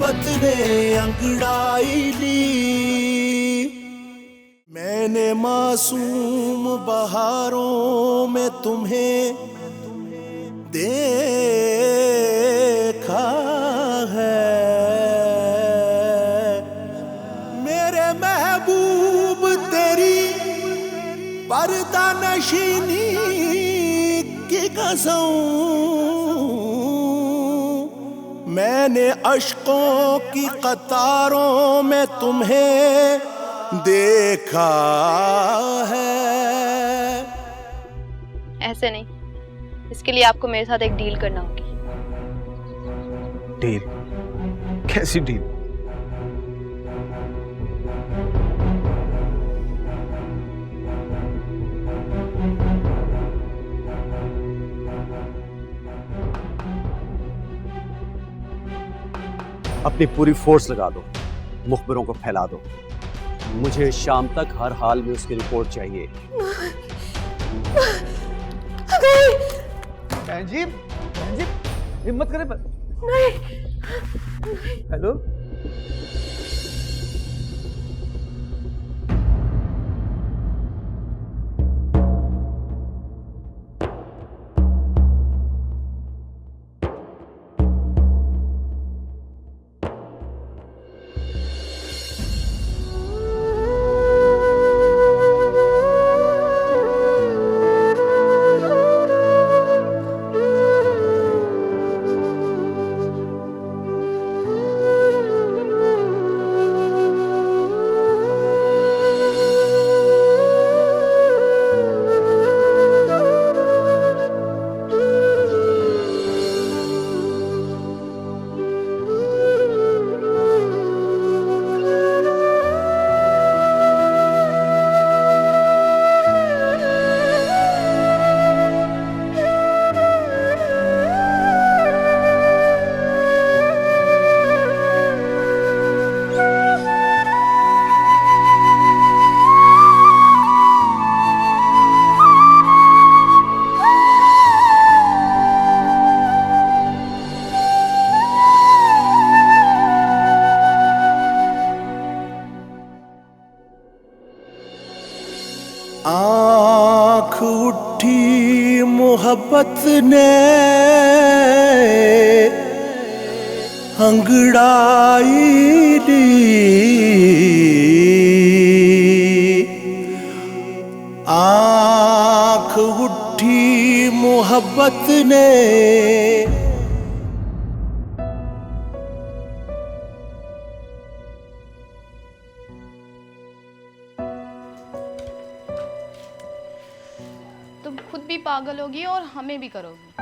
मोहब्बत ने अंगड़ाई ली। मैंने मासूम बहारों में तुम्हें देखा है, मेरे महबूब तेरी पर्दा नशीनी की कसम, मैंने अश्कों की कतारों में तुम्हें देखा है। ऐसे नहीं, इसके लिए आपको मेरे साथ एक डील करना होगी। डील? कैसी डील? अपनी पूरी फोर्स लगा दो, मुखबिरों को फैला दो। मुझे शाम तक हर हाल में उसकी रिपोर्ट चाहिए। बहन जी, हिम्मत करें। नहीं। हेलो, आँख उठी मोहब्बत ने अंगड़ाई ली। आँख उठी मोहब्बत ने तुम खुद भी पागल होगी और हमें भी करोगी।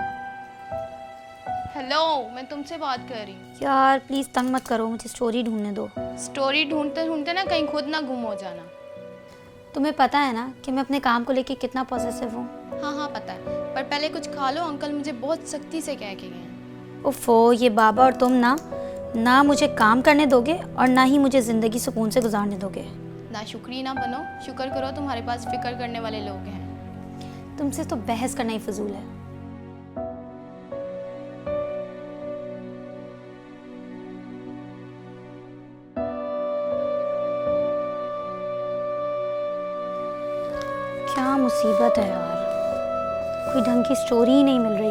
हेलो, मैं तुमसे बात कर रही हूँ। यार प्लीज तंग मत करो, मुझे स्टोरी ढूंढने दो। स्टोरी ढूंढते ढूंढते ना कहीं खुद ना गुम हो जाना। तुम्हें पता है ना कि मैं अपने काम को लेके कितना पॉसेसिव हूँ। हाँ पता है, पर पहले कुछ खा लो। अंकल मुझे बहुत सख्ती से कह के गए हैं। ओफो, ये बाबा और तुम ना मुझे काम करने दोगे और ना ही मुझे जिंदगी सुकून से गुजारने दोगे। ना शुक्री ना बनो, शुक्र करो तुम्हारे पास फिक्र करने वाले लोग हैं। तुमसे तो बहस करना ही फजूल है। क्या मुसीबत है यार, कोई ढंग की स्टोरी ही नहीं मिल रही।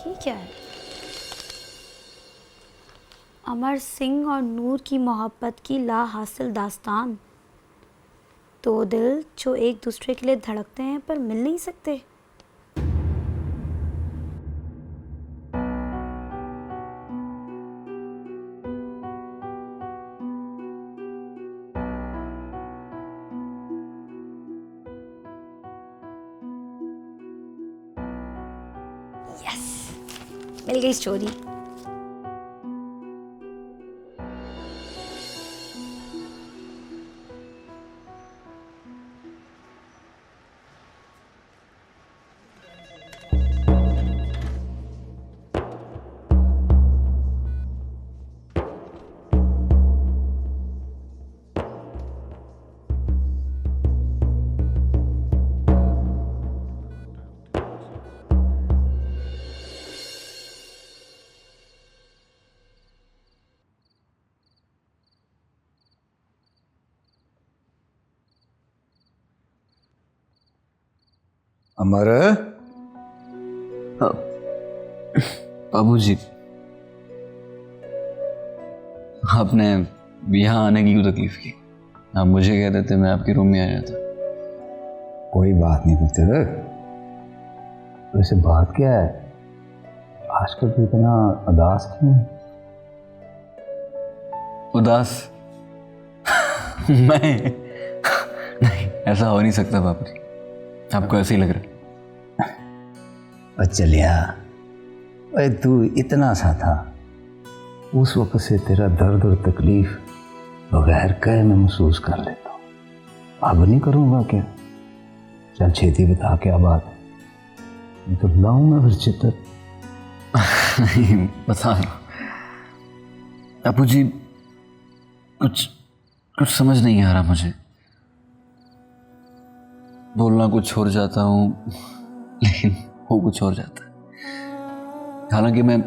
ये क्या है? अमर सिंह और नूर की मोहब्बत की ला हासिल दास्तान। दो दिल जो एक दूसरे के लिए धड़कते हैं पर मिल नहीं सकते। यस, मिल गई स्टोरी। अमर, बाबूजी, आपने यहाँ आने की क्यों तकलीफ की? आप मुझे कह देते मैं आपके रूम में आ जाता। कोई बात नहीं पुत्र। वैसे बात क्या है, आजकल तो इतना उदास क्यों है? उदास? मैं नहीं, ऐसा हो नहीं सकता बाबूजी, आपको ऐसे ही लग रहा है। चलिया, अरे तू इतना सा था, उस वक्त से तेरा दर्द और तकलीफ बगैर कहे मैं महसूस कर लेता हूँ। अब नहीं करूँगा क्या? चल छेती बता क्या बात है, मैं तो लाऊं मैं फिर चित्र। नहीं बता बाबूजी, कुछ समझ नहीं आ रहा मुझे। बोलना कुछ और जाता हूँ लेकिन हो कुछ और जाता है। हालांकि मैं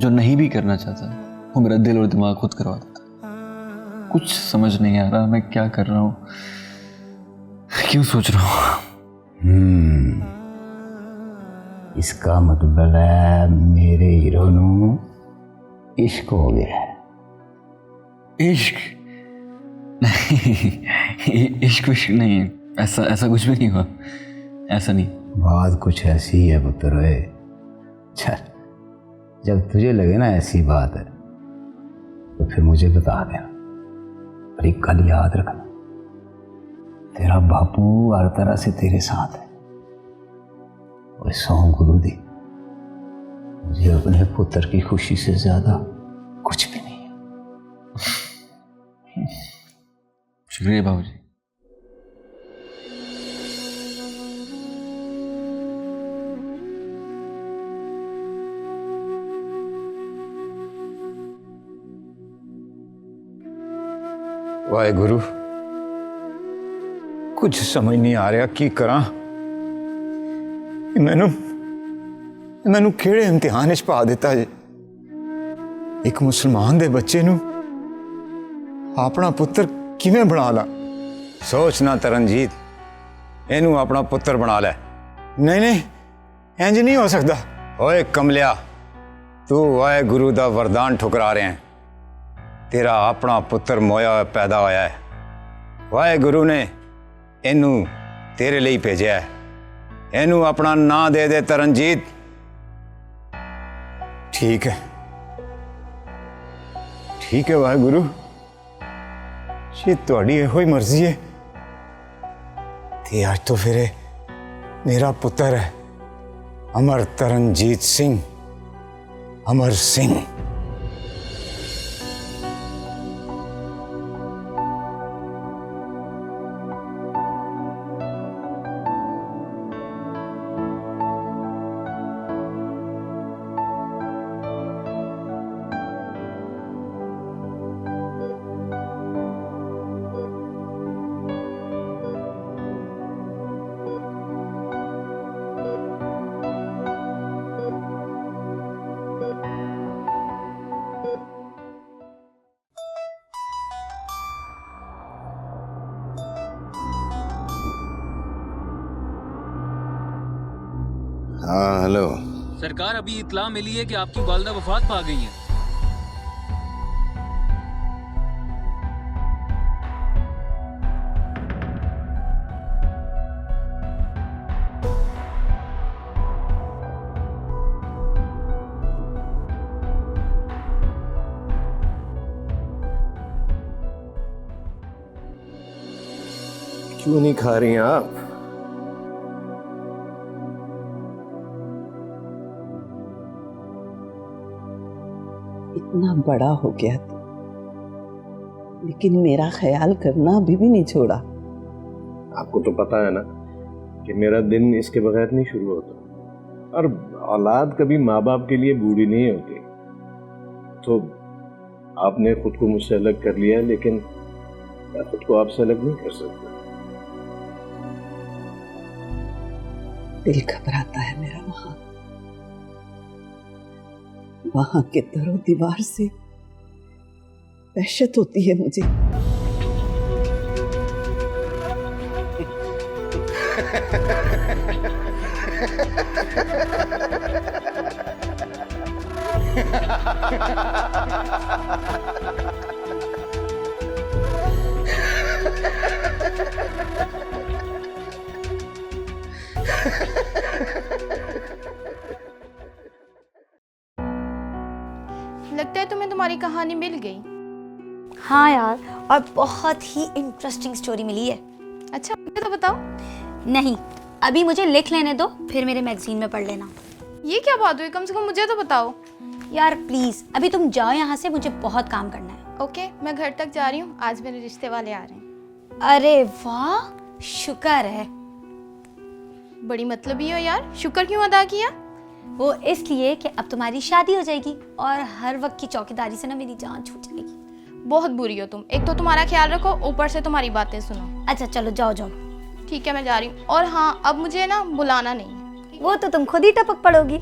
जो नहीं भी करना चाहता वो मेरा दिल और दिमाग खुद करवा देता। कुछ समझ नहीं आ रहा मैं क्या कर रहा हूँ, क्यों सोच रहा हूँ। इसका मतलब है मेरे हीरो नू इश्क हो गया है। इश्क नहीं, इश्क विश्क नहीं, ऐसा कुछ भी नहीं हुआ, ऐसा नहीं। बात कुछ ऐसी है पुत्र। चल, जब तुझे लगे ना ऐसी बात है तो फिर मुझे बता देना। पर एक कल याद रखना, तेरा बापू हर तरह से तेरे साथ है। और सौं गुरु दी, मुझे अपने पुत्र की खुशी से ज्यादा कुछ भी नहीं है। शुक्रिया बाबूजी। वाहे गुरु, कुछ समझ नहीं आ रहा की करा। मैनू किहड़े इम्तिहान च पा दिता जे। एक मुसलमान दे बच्चे नू अपना पुत्र किवें बना ला। सोच ना तरनजीत, इनू अपना पुत्र बना ले। नहीं नहीं, इंज नहीं हो सकता। ओए कमलिया, तू वाहे गुरु दा वरदान ठुकरा रहे हैं। तेरा अपना पुत्र मोया पैदा होया है। वाहे गुरु ने इनू तेरे लिए भेजा है। इनू अपना नाम दे दे तरनजीत। ठीक है, ठीक है वाहे गुरु, जी तुहाडी इहो ही मर्जी है। ते आज तो फिर मेरा पुत्र है अमर तरनजीत सिंह, अमर सिंह। हाँ हेलो। सरकार, अभी इत्तला मिली है कि आपकी वालिदा वफात पा गई हैं। क्यों नहीं खा रही हैं आप? इतना बड़ा हो गया था, लेकिन मेरा ख्याल करना अभी भी नहीं छोड़ा। आपको तो पता है ना कि मेरा दिन इसके बगैर नहीं शुरू होता। और औलाद कभी माँ बाप के लिए बूढ़ी नहीं होती। तो आपने खुद को मुझसे अलग कर लिया, लेकिन मैं खुद को आपसे अलग नहीं कर सकता। दिल घबराता है मेरा। वहां के दरो दीवार से वहशत होती है मुझे। लगता है तुम्हें तुम्हारी कहानी मिल गई। हाँ यार, और बहुत ही इंटरेस्टिंग स्टोरी मिली है। अच्छा मुझे तो बताओ। नहीं, अभी मुझे लिख लेने दो, फिर मेरे मैगजीन में पढ़ लेना। ये क्या बात हुई, कम से कम मुझे तो बताओ। यार प्लीज अभी तुम जाओ यहाँ से, मुझे बहुत काम करना है। ओके, मैं घर तक जा रही हूँ, आज मेरे रिश्ते वाले आ रहे हैं। अरे वाह, शुक्र है। बड़ी मतलबी हो यार, शुक्र क्यों अदा किया? वो इसलिए कि अब तुम्हारी शादी हो जाएगी और हर वक्त की चौकीदारी से ना मेरी जान छूट जाएगी। बहुत बुरी हो तुम, एक तो तुम्हारा ख्याल रखो, ऊपर से तुम्हारी बातें सुनो। अच्छा चलो जाओ जाओ। ठीक है मैं जा रही हूँ, और हाँ अब मुझे ना बुलाना नहीं है। वो तो तुम खुद ही टपक पड़ोगी।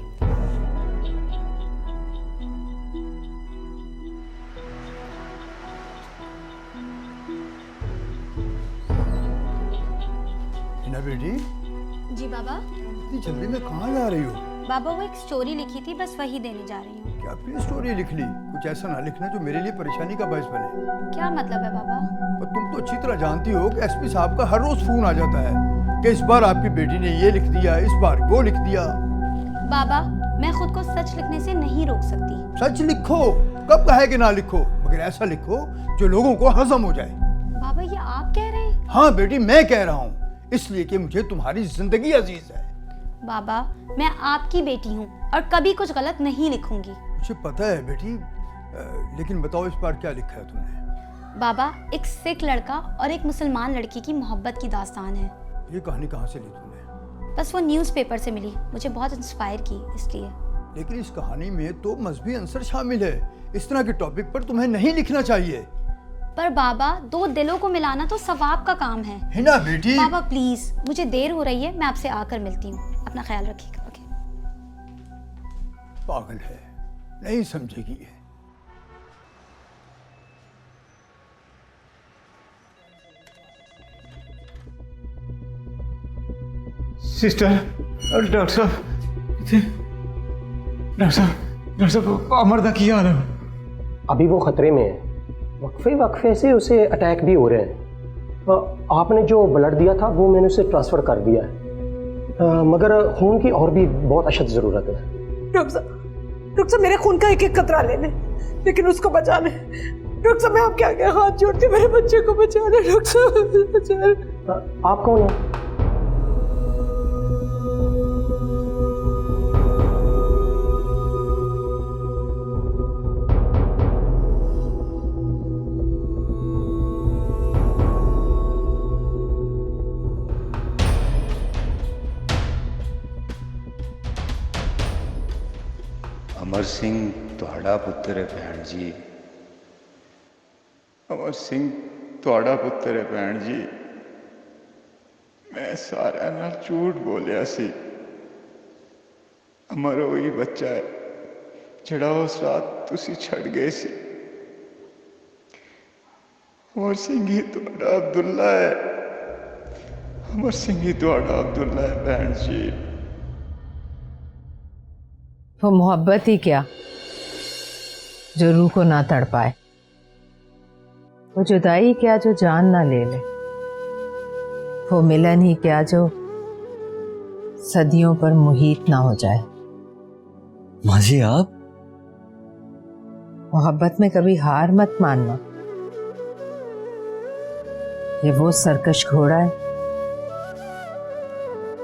हिना बेटी, जी बाबा। इतनी जल्दी में कहाँ जा रही हो? बाबा वो एक स्टोरी लिखी थी, बस वही देने जा रही हूँ। क्या फिर स्टोरी लिख ली? कुछ ऐसा ना लिखना जो मेरे लिए परेशानी का बायस बने। क्या मतलब है बाबा? और तुम तो अच्छी तरह जानती हो कि एसपी साहब का हर रोज फोन आ जाता है कि इस बार आपकी बेटी ने ये लिख दिया, इस बार वो लिख दिया। बाबा मैं खुद को सच लिखने से नहीं रोक सकती। सच लिखो, कब कहा है कि ना लिखो, मगर ऐसा लिखो जो लोगों को हजम हो जाए। बाबा ये आप कह रहे हैं? हाँ बेटी मैं कह रहा हूँ, इसलिए कि मुझे तुम्हारी जिंदगी अजीज है। बाबा मैं आपकी बेटी हूँ और कभी कुछ गलत नहीं लिखूंगी। मुझे पता है बेटी, लेकिन बताओ इस बार क्या लिखा है तुमने? बाबा एक सिख लड़का और एक मुसलमान लड़की की मोहब्बत की दास्तान है। ये कहानी कहाँ से ली तुमने? बस वो न्यूज़पेपर से मिली, मुझे बहुत इंस्पायर की इसलिए। लेकिन इस कहानी में तो मजहबी अंसर शामिल है, इस तरह के टॉपिक पर तुम्हें नहीं लिखना चाहिए। पर बाबा दो दिलों को मिलाना तो सवाब का काम है। हिना बेटी। बाबा प्लीज, मुझे देर हो रही है, मैं आपसे आकर मिलती हूँ। अपना ख्याल रखिएगा। ओके। पागल है, नहीं समझेगी ये। सिस्टर, डॉक्टर साहब अमर की हाल है? अभी वो खतरे में है, वक्फे वक्फे से उसे अटैक भी हो रहे हैं। आपने जो ब्लड दिया था वो मैंने उसे ट्रांसफ़र कर दिया है, मगर खून की और भी बहुत अशद ज़रूरत है। डॉक्टर साहब मेरे खून का एक एक कतरा ले लें, लेकिन उसको बचा लें। डॉक्टर साहब मैं आपके आगे हाथ जोड़ती, मेरे बच्चे को बचा लें। डॉक्टर साहब बचा लें। आप कौन हैं? अमर सिंह तुहाड़ा पुत्र है भैन जी। अमर सिंह तुहाड़ा पुत्र है भैन जी। मैं सारा नाल झूठ बोलिया सी। अमर वही बच्चा है जिहड़ा उस रात तुसी छड़ गए सी। अमर सिंह ही तुहाड़ा अब्दुल्ला है। अमर सिंह ही तुहाड़ा अब्दुल्ला है भैन जी। वो मोहब्बत ही क्या जो रूह को ना तड़ पाए, वो जुदाई क्या जो जान ना ले ले, वो मिलन ही क्या जो सदियों पर मुहीत ना हो जाए। माँ जी आप? मोहब्बत में कभी हार मत मानना। ये वो सरकश घोड़ा है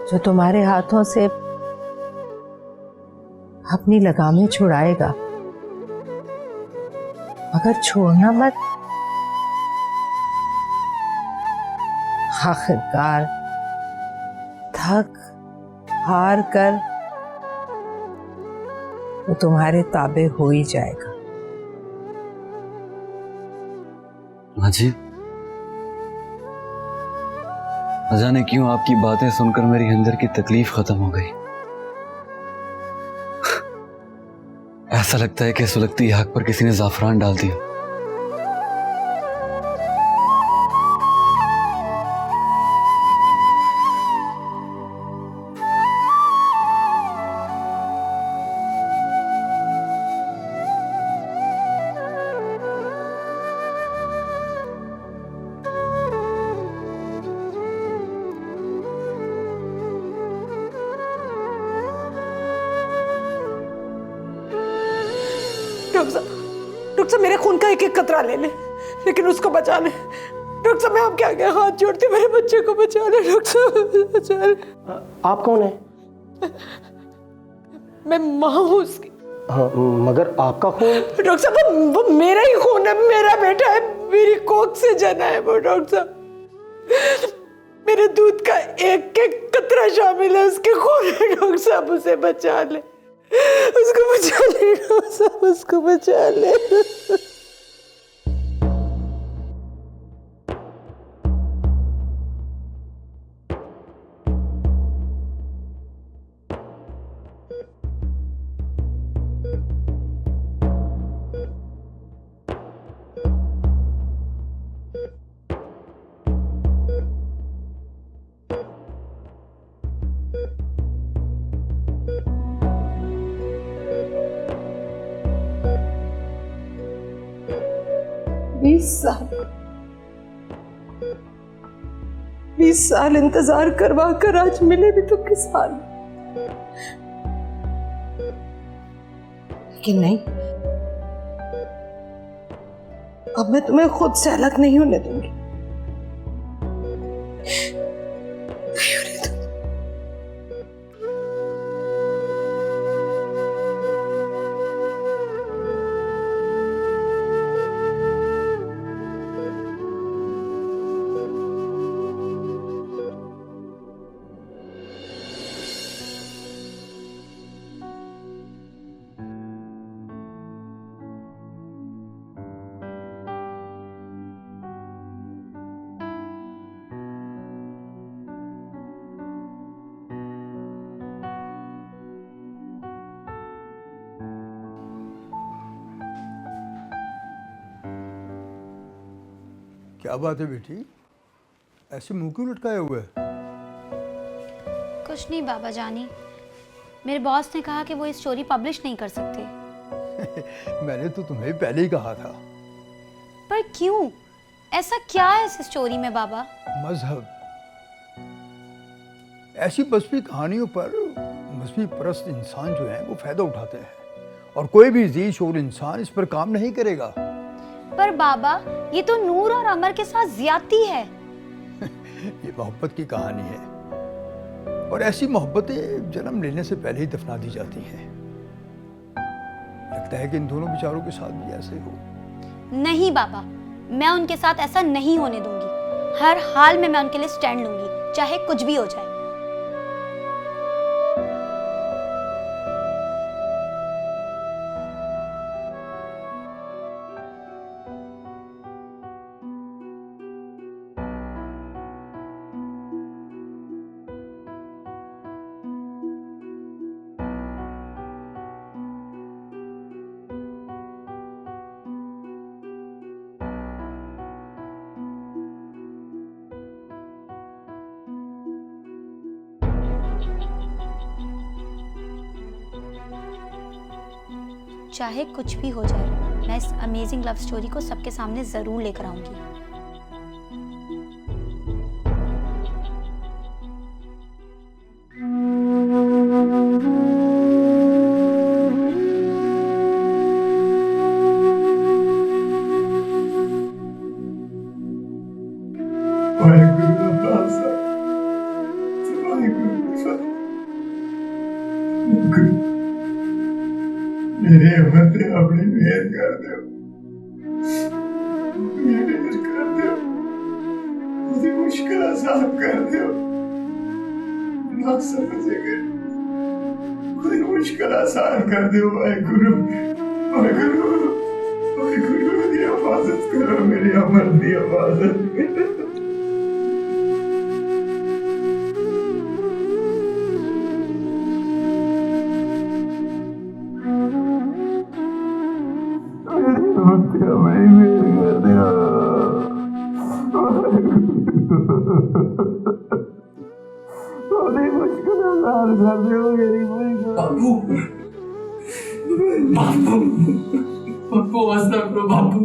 जो तुम्हारे हाथों से अपनी लगामें छुड़ाएगा, मगर छोड़ना मत। आखिरकार थक हार कर वो तुम्हारे ताबे हो ही जाएगा। माँ जी, न जाने क्यों आपकी बातें सुनकर मेरी अंदर की तकलीफ खत्म हो गई। ऐसा लगता है कि सुलगती आग पर किसी ने जाफरान डाल दिया। डॉक्टर साहब मेरे खून का एक एक कतरा ले ले, लेकिन उसको बचा ले। डॉक्टर साहब मैं आपके आगे हाथ जोड़ती हूँ, मेरे बच्चे को बचा ले डॉक्टर साहब, बचा ले। आप कौन है? मैं माँ हूँ उसकी। हाँ, मगर आपका खून? डॉक्टर साहब वो मेरा ही खून है, मेरा बेटा है, मेरी कोख से जना है वो। डॉक्टर साहब मेरे दूध का एक एक कतरा शामिल है उसके खून में। डॉक्टर साहब उसे बचा ले, उसको बचा ले डॉक्टर साहब, उसको बचा ले। बीस साल इंतजार करवा कर आज मिले भी तो किस हाल। लेकिन नहीं, अब मैं तुम्हें खुद से अलग नहीं होने दूंगी। क्या बात है बेटी, ऐसे मुंह क्यों लटकाए हुए? कुछ नहीं बाबा जानी, मेरे बॉस ने कहा कि वो इस स्टोरी पब्लिश नहीं कर सकते। मैंने तो तुम्हें पहले ही कहा था। पर क्यों? ऐसा क्या है इस स्टोरी में बाबा? मजहब। ऐसी मजहबी कहानियों पर मजहबी परस्त इंसान जो है वो फायदा उठाते हैं, और कोई भी जी शोर इंसान इस पर काम नहीं करेगा। पर बाबा ये तो नूर और अमर के साथ ज्यादती है। ये मोहब्बत की कहानी है, और ऐसी मोहब्बतें जन्म लेने से पहले ही दफना दी जाती हैं। लगता है कि इन दोनों बेचारों के साथ भी ऐसे हो। नहीं बाबा, मैं उनके साथ ऐसा नहीं होने दूंगी। हर हाल में मैं उनके लिए स्टैंड लूंगी, चाहे कुछ भी हो जाए। चाहे कुछ भी हो जाए, मैं इस अमेजिंग लव स्टोरी को सबके सामने जरूर लेकर आऊंगी। मेरे अमर अपनी मेहर कर दो, मेहर कर दो, मुझे मुश्किल आसान कर दो। ना समझेंगे, मुझे मुश्किल आसान कर दो। वाहेगुरु, वाहेगुरु, वाहेगुरु मेरी हिफाजत करो, मेरी अमर की हिफाजत करो। बाबू, बाबू, बाबू हौसला करो बाबू,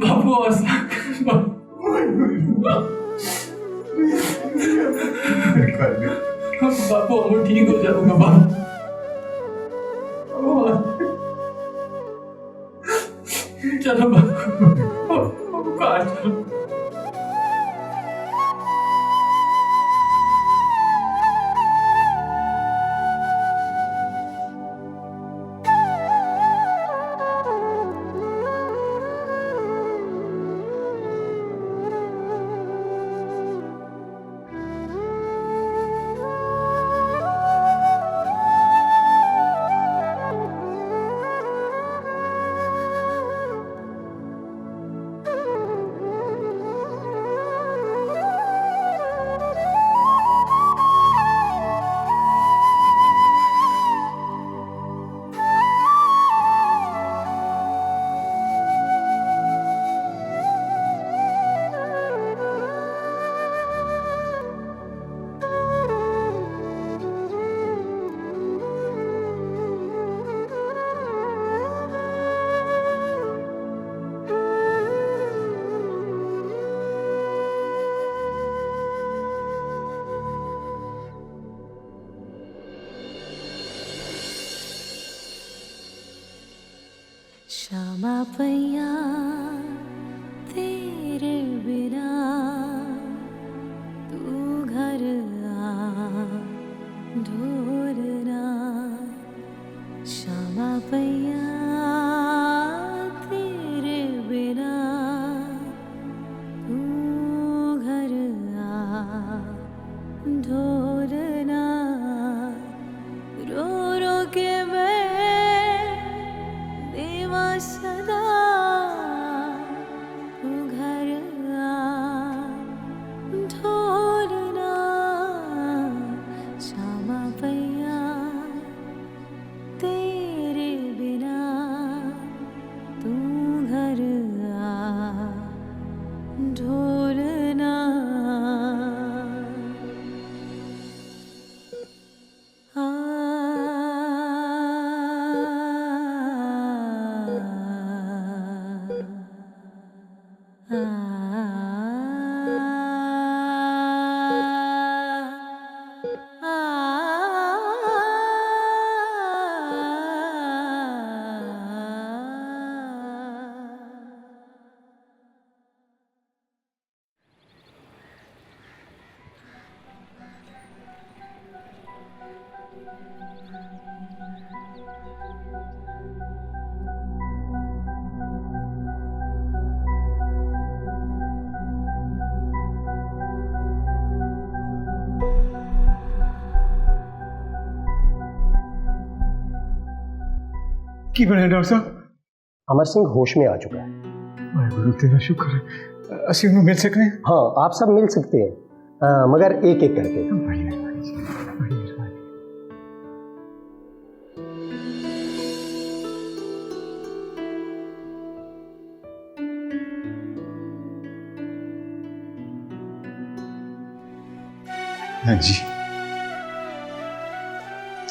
बाबू हौसला करो बाबू, हम ठीक हो जाऊंगा बाबू। चलो बाबू, कार चलो। श्यामा पैया तेरे बिना तू घर आ ढोलना। श्यामा पैया तेरे बिना तू घर आ ढोलना। रो रो के मैं देवा सदा तू घर आ ढोलना। श्यामा पैया तेरे बिना तू घर आ ढोलना। की बने डॉक्टर साहब? अमर सिंह होश में आ चुका है। वाहेगुरु तेरा शुक्र है। असी उन्हें मिल सकते हैं? हाँ, आप सब मिल सकते हैं, मगर एक एक करके। हाँ जी,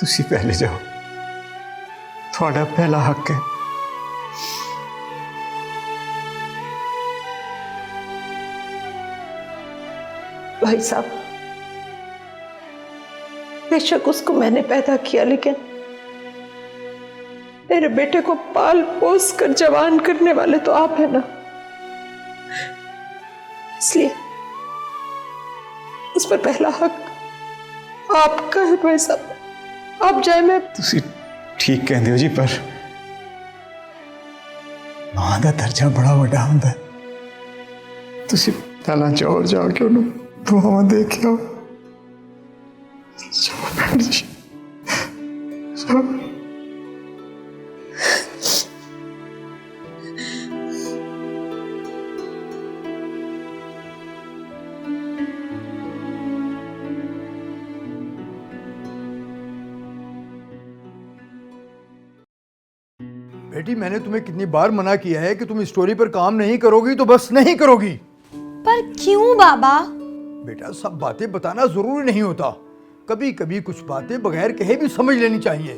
तुसी पहले जाओ, थोड़ा पहला हक है। भाई साहब, बेशक उसको मैंने पैदा किया, लेकिन मेरे बेटे को पाल पोस कर जवान करने वाले तो आप हैं ना। इसलिए उस पर पहला हक आपका है भाई साहब। आप जाए, मैं तुसी ठीक कहते हो जी, पर मां का दर्जा बड़ा वड्डा हुंदा है। तुसी पहला जाओ, जाके उन्हें दुआवां दे के आओ। जाओ भैन जी, जाओ। बेटी, मैंने तुम्हें कितनी बार मना किया है कि तुम इस स्टोरी पर काम नहीं करोगी तो बस नहीं करोगी। पर क्यों बाबा? बेटा, सब बातें बताना जरूरी नहीं होता। कभी कभी कुछ बातें बगैर कहे भी समझ लेनी चाहिए।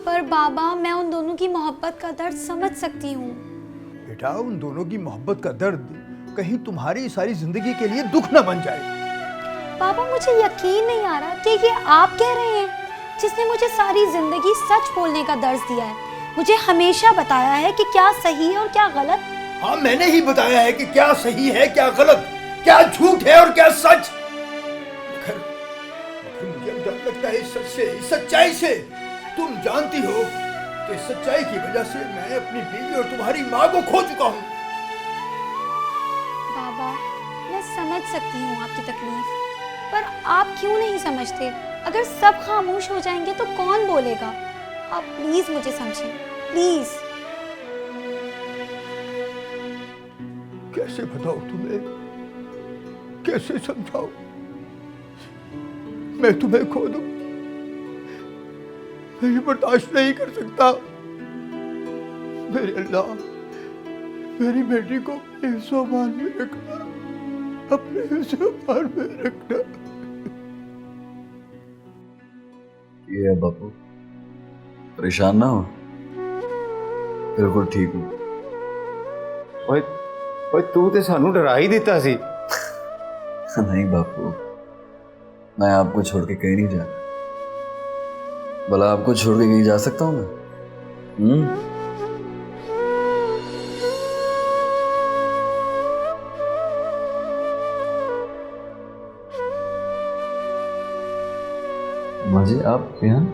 पर बाबा, मैं उन दोनों की मोहब्बत का दर्द समझ सकती हूँ। बेटा, उन दोनों की मोहब्बत का दर्द कहीं तुम्हारी सारी जिंदगी के लिए दुख न बन जाए। बाबा, मुझे यकीन नहीं आ रहा कि ये आप कह रहे हैं जिसने मुझे सारी जिंदगी सच बोलने का दर्ज दिया है। मुझे हमेशा बताया है कि क्या सही है और क्या गलत। हाँ, मैंने ही बताया है कि क्या सही है क्या गलत, क्या झूठ है और क्या सच। मुझे डर लगता है इस सच से, इस सच्चाई से। तुम जानती हो कि सच्चाई की वजह से मैं अपनी बीवी और तुम्हारी माँ को खो चुका हूँ। बाबा, मैं समझ सकती हूँ आपकी तकलीफ, पर आप क्यों नहीं समझते? अगर सब खामोश हो जाएंगे तो कौन बोलेगा? आप प्लीज मुझे समझें, प्लीज। कैसे बताऊं तुम्हें, कैसे समझाऊं? मैं तुम्हें खो दूं, मैं ये बर्दाश्त नहीं कर सकता। मेरे अल्लाह, मेरी बेटी को अपने हिस्सों-मान में रखना, अपने हिस्सों-मान में रखना। ये बापू, परेशान ना हो, बिल्कुल ठीक हूँ। ओए तू तो सानू डरा ही देता सी। नहीं बापू, मैं आपको छोड़ के कहीं नहीं जाना। भला आपको छोड़ के कहीं जा सकता हूँ मैं? मुझे आप यहाँ?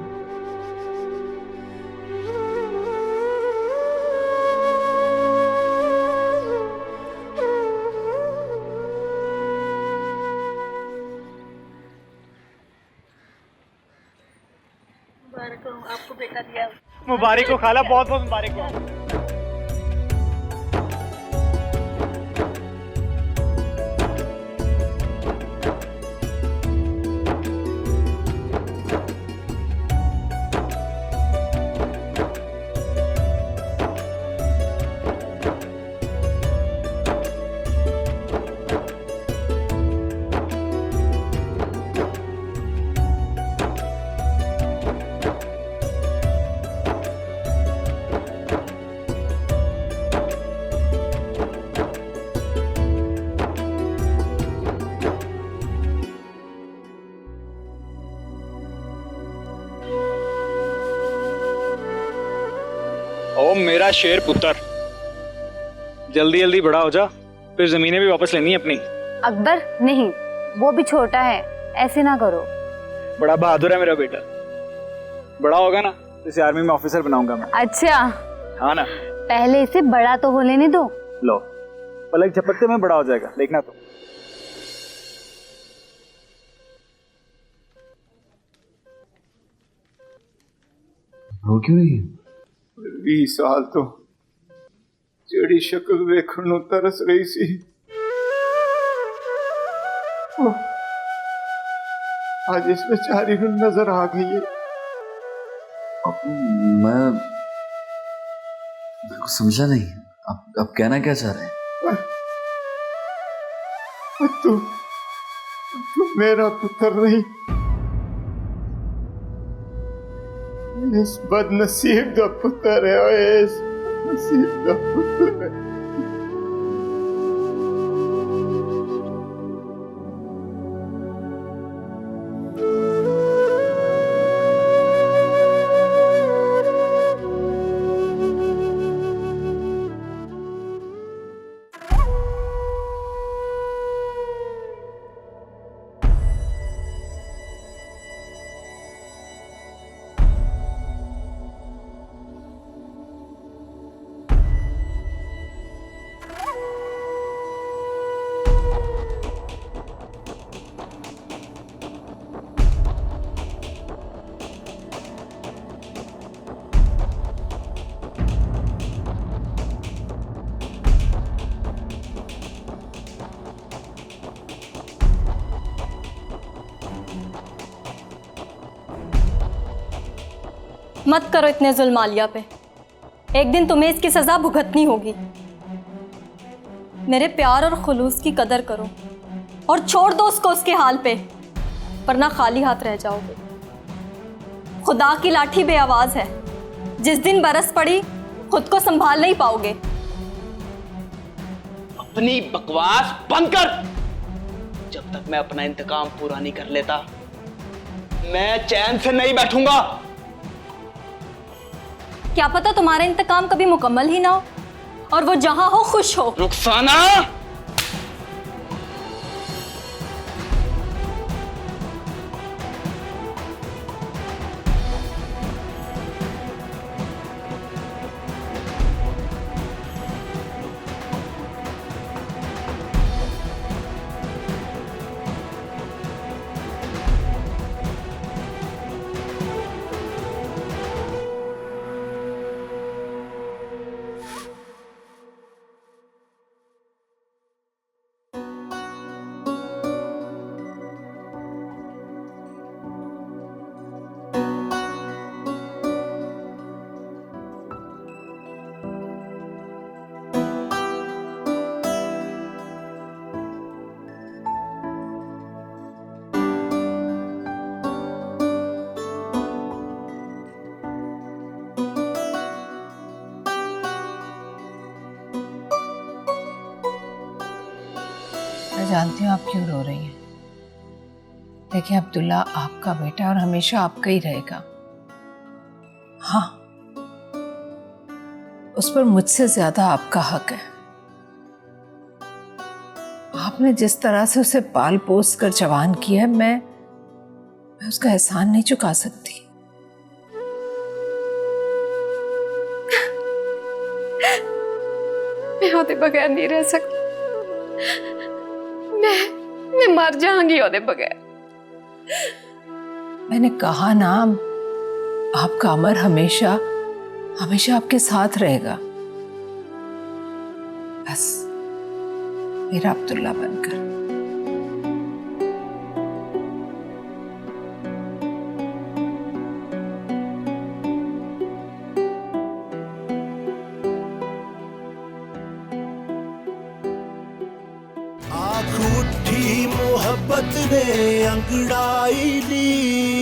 आपको बेटा दिया। मुबारक हो खाला, बहुत बहुत मुबारक हो। ओ मेरा शेर पुत्र, जल्दी जल्दी बड़ा हो जा, फिर जमीनें भी वापस लेनी है अपनी। अकबर नहीं, वो भी छोटा है, ऐसे ना करो। बड़ा बहादुर है मेरा बेटा, बड़ा होगा ना इसे आर्मी में ऑफिसर बनाऊंगा मैं। अच्छा हाँ ना, पहले इसे बड़ा तो हो लेने दो। लो, पलक झपकते में बड़ा हो जाएगा, देखना तो। रो क्यों रही है? 20 साल तो जेड़ी शक्ल वेखण नूं तरस रही सी, आज इस बेचारी नूं नजर आ गई है। मैं कुछ समझा नहीं, आप कहना क्या चाह रहे हैं? तू मेरा पुत्र नहीं, इस बदनसीब दा पुत्र है। ओए इस नसीब दा पुत्र है। मत करो इतने जुल्म आलिया पे, एक दिन तुम्हें इसकी सजा भुगतनी होगी। मेरे प्यार और खुलूस की कदर करो और छोड़ दो उसको उसके हाल पे, वरना खाली हाथ रह जाओगे। खुदा की लाठी बेआवाज है, जिस दिन बरस पड़ी खुद को संभाल नहीं पाओगे। अपनी बकवास बंद कर। जब तक मैं अपना इंतकाम पूरा नहीं कर लेता, मैं चैन से नहीं बैठूंगा। क्या पता तुम्हारा इंतकाम कभी मुकम्मल ही ना हो और वो जहां हो खुश हो। रुखसाना, मैं जानती हूँ आप क्यों रो रही हैं। देखिए अब्दुल्ला आपका बेटा और हमेशा आपका ही रहेगा। हाँ, उस पर मुझसे ज्यादा आपका हक है। आपने जिस तरह से उसे पाल पोस कर जवान किया है, मैं उसका एहसान नहीं चुका सकती। मैं ओदे बगैर नहीं रह सकती। मैं मर जाऊंगी ओदे बगैर। मैंने कहा ना, आपका अमर हमेशा हमेशा आपके साथ रहेगा। बस मेरा अब्दुल्ला बनकर। आँख उठी मोहब्बत ने अंगड़ाई ली,